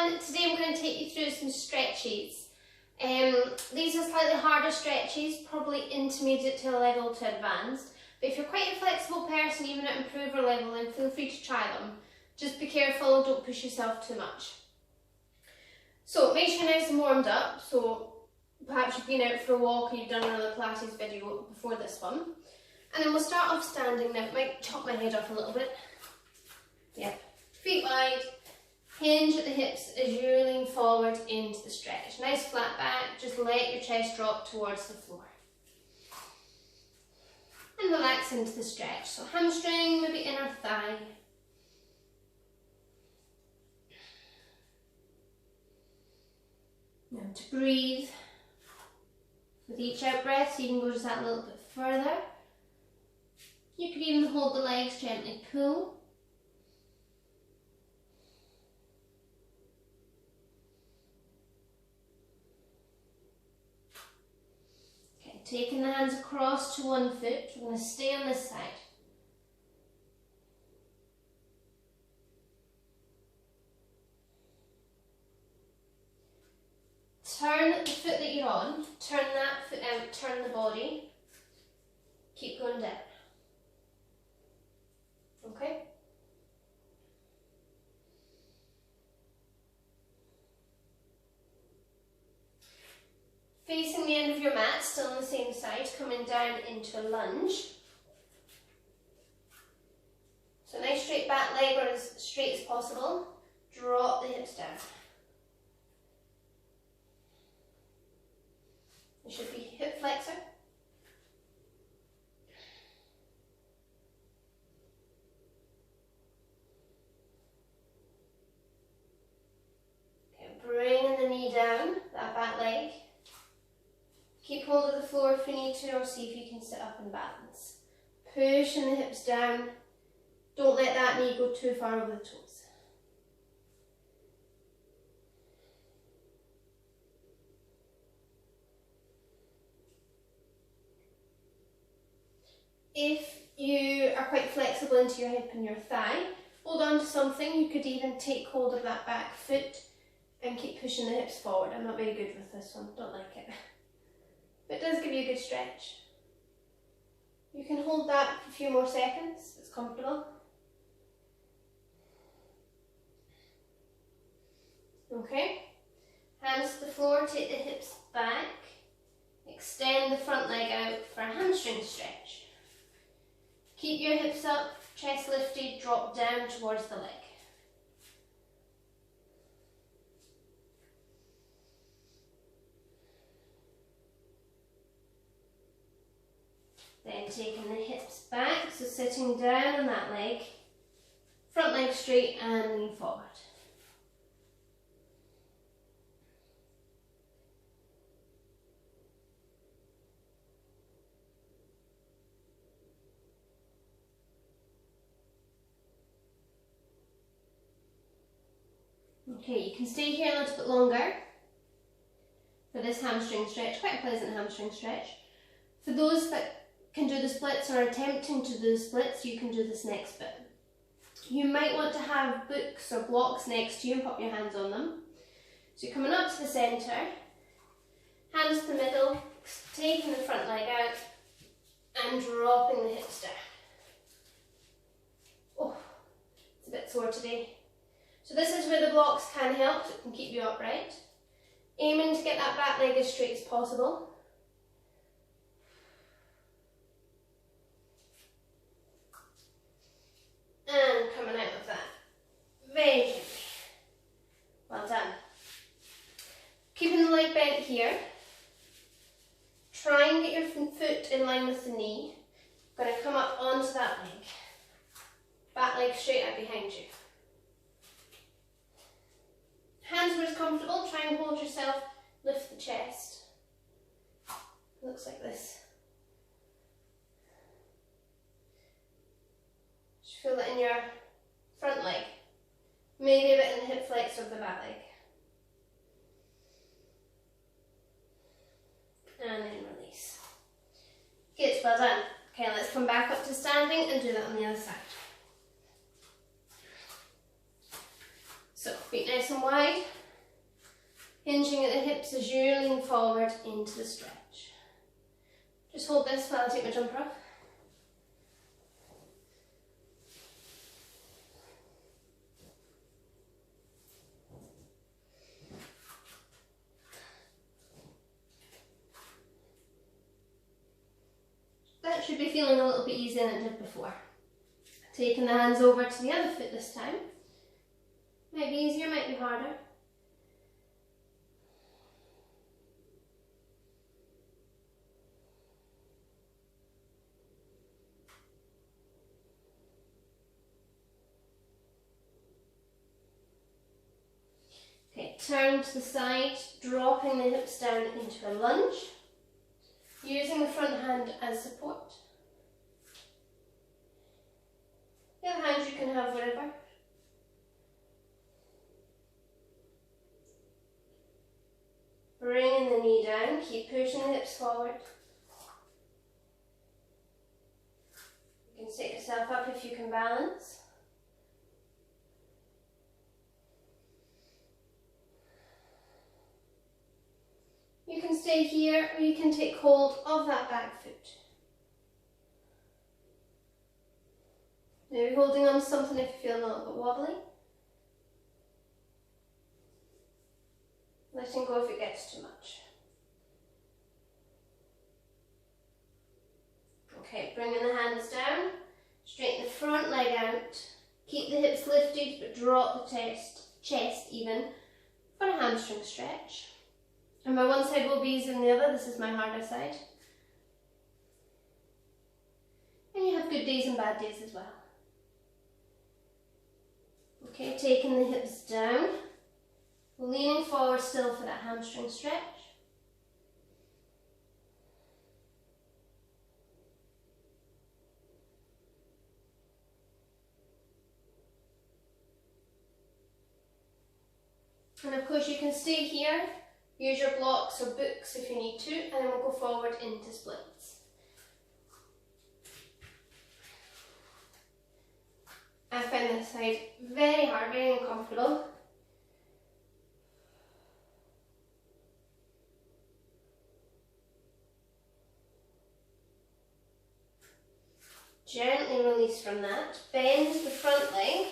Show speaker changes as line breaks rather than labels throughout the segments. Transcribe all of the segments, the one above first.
everyone, today I'm going to take you through some stretches. These are slightly harder stretches, probably intermediate to level to advanced, but if you're quite a flexible person, even at improver level, then feel free to try them. Just be careful, don't push yourself too much. So make sure you're nice and warmed up, so perhaps you've been out for a walk or you've done another Pilates video before this one. And then we'll start off standing now. It might chop my head off a little bit. Yep. Feet wide, hinge at the hips as you lean forward into the stretch. Nice flat back, just let your chest drop towards the floor. And relax into the stretch. So hamstring, maybe inner thigh. Now to breathe. With each out breath, so you can go just that little bit further. You could even hold the legs, gently pull. Okay, taking the hands across to one foot, we're going to stay on this side. Turn the foot that you're on, turn that foot out, turn the body, keep going down. Okay? Facing the end of your mat, still on the same side, coming down into a lunge. So nice straight back leg, or as straight as possible. Drop the hips down. It should be hip flexor. Okay, bringing the knee down, that back leg. Keep hold of the floor if you need to, or see if you can sit up and balance. Pushing the hips down. Don't let that knee go too far over the toes. If you are quite flexible into your hip and your thigh, hold on to something. You could even take hold of that back foot and keep pushing the hips forward. I'm not very good with this one, don't like it. But it does give you a good stretch. You can hold that for a few more seconds, it's comfortable. Okay, hands to the floor, take the hips back, extend the front leg out for a hamstring stretch. Keep your hips up, chest lifted, drop down towards the leg. Then taking the hips back, so sitting down on that leg, front leg straight and lean forward. Okay, you can stay here a little bit longer for this hamstring stretch, quite a pleasant hamstring stretch. For those that can do the splits or are attempting to do the splits, you can do this next bit. You might want to have books or blocks next to you and pop your hands on them. So you're coming up to the centre, hands to the middle, taking the front leg out and dropping the hips down. Oh, it's a bit sore today. So this is where the blocks can help, so it can keep you upright. Aiming to get that back leg as straight as possible. And coming out of that. Very gently. Well done. Keeping the leg bent here. Try and get your foot in line with the knee. Going to come up onto that leg. Back leg straight out behind you. Hands where it's comfortable, try and hold yourself, lift the chest. Looks like this. Just feel that in your front leg. Maybe a bit in the hip flexor of the back leg. And then release. Good, well done. Okay, let's come back up to standing and do that on the other side. So feet nice and wide, hinging at the hips as you lean forward into the stretch. Just hold this while I take my jumper off. That should be feeling a little bit easier than it did before. Taking the hands over to the other foot this time. Might be easier, might be harder. Okay, turn to the side, dropping the hips down into a lunge, using the front hand as support. The other hand you can have whatever. Bringing the knee down, keep pushing the hips forward. You can sit yourself up if you can balance. You can stay here or you can take hold of that back foot. Maybe holding on to something if you feel a little bit wobbly. Letting go if it gets too much. Okay, bringing the hands down, straighten the front leg out, keep the hips lifted but drop the chest even for a hamstring stretch. And my one side will be easier than the other, this is my harder side. And you have good days and bad days as well. Okay, taking the hips down, leaning forward still for that hamstring stretch. And of course you can stay here, use your blocks or books if you need to, and then we'll go forward into splits. I find this side very hard, very uncomfortable. Gently release from that, bend the front leg,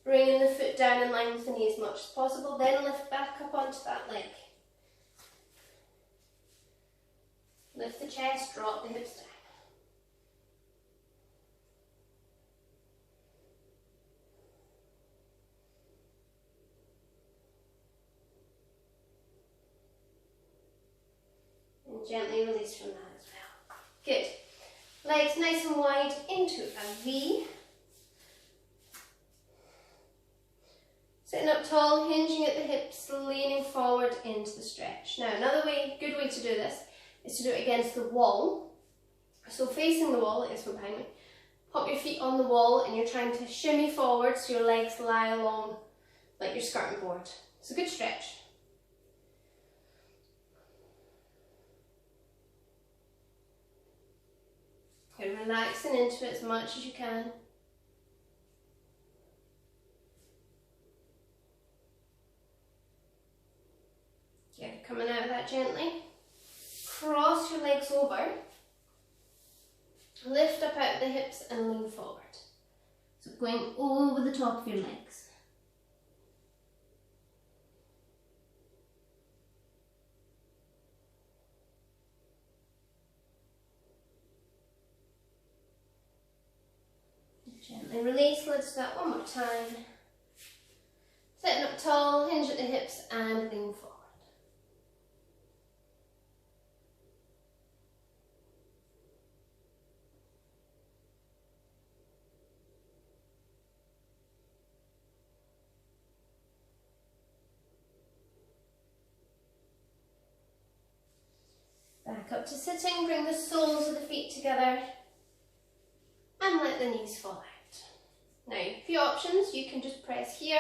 bringing the foot down in line with the knee as much as possible, then lift back up onto that leg. Lift the chest, drop the hips down. And gently release from that as well. Good. Legs nice and wide into a V. Sitting up tall, hinging at the hips, leaning forward into the stretch. Now another good way to do this is to do it against the wall. So facing the wall is from behind me. Pop your feet on the wall and you're trying to shimmy forward so your legs lie along like your skirting board. It's a good stretch. You're relaxing into it as much as you can. Yeah, coming out of that gently. Cross your legs over. Lift up out of the hips and lean forward. So going over the top of your legs. Gently release, let's do that one more time. Sitting up tall, hinge at the hips and lean forward. Back up to sitting, bring the soles of the feet together and let the knees fall out. Now, a few options, you can just press here,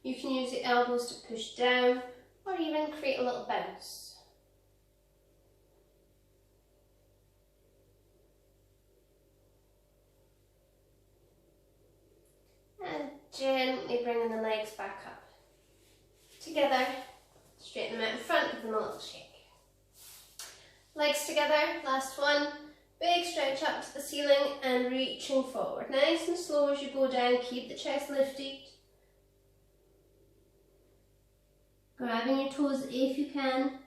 you can use the elbows to push down or even create a little bounce. And gently bringing the legs back up. together, straighten them out in front, give them a little shake. Legs together, last one. Big stretch up to the ceiling and reaching forward. Nice and slow as you go down, keep the chest lifted. Grabbing your toes if you can,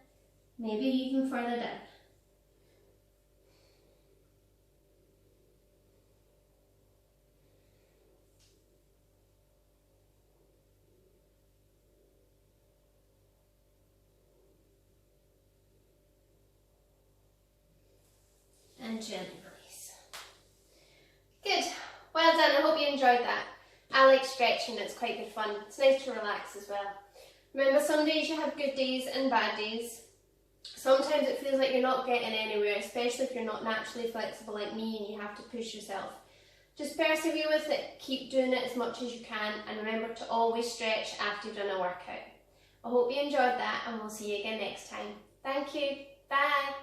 maybe even further down. And gently release. Good, well done, I hope you enjoyed that. I like stretching, it's quite good fun. It's nice to relax as well. Remember, some days you have good days and bad days. Sometimes it feels like you're not getting anywhere, especially if you're not naturally flexible like me and you have to push yourself. Just persevere with it, keep doing it as much as you can, and remember to always stretch after you've done a workout. I hope you enjoyed that, and we'll see you again next time. Thank you, bye.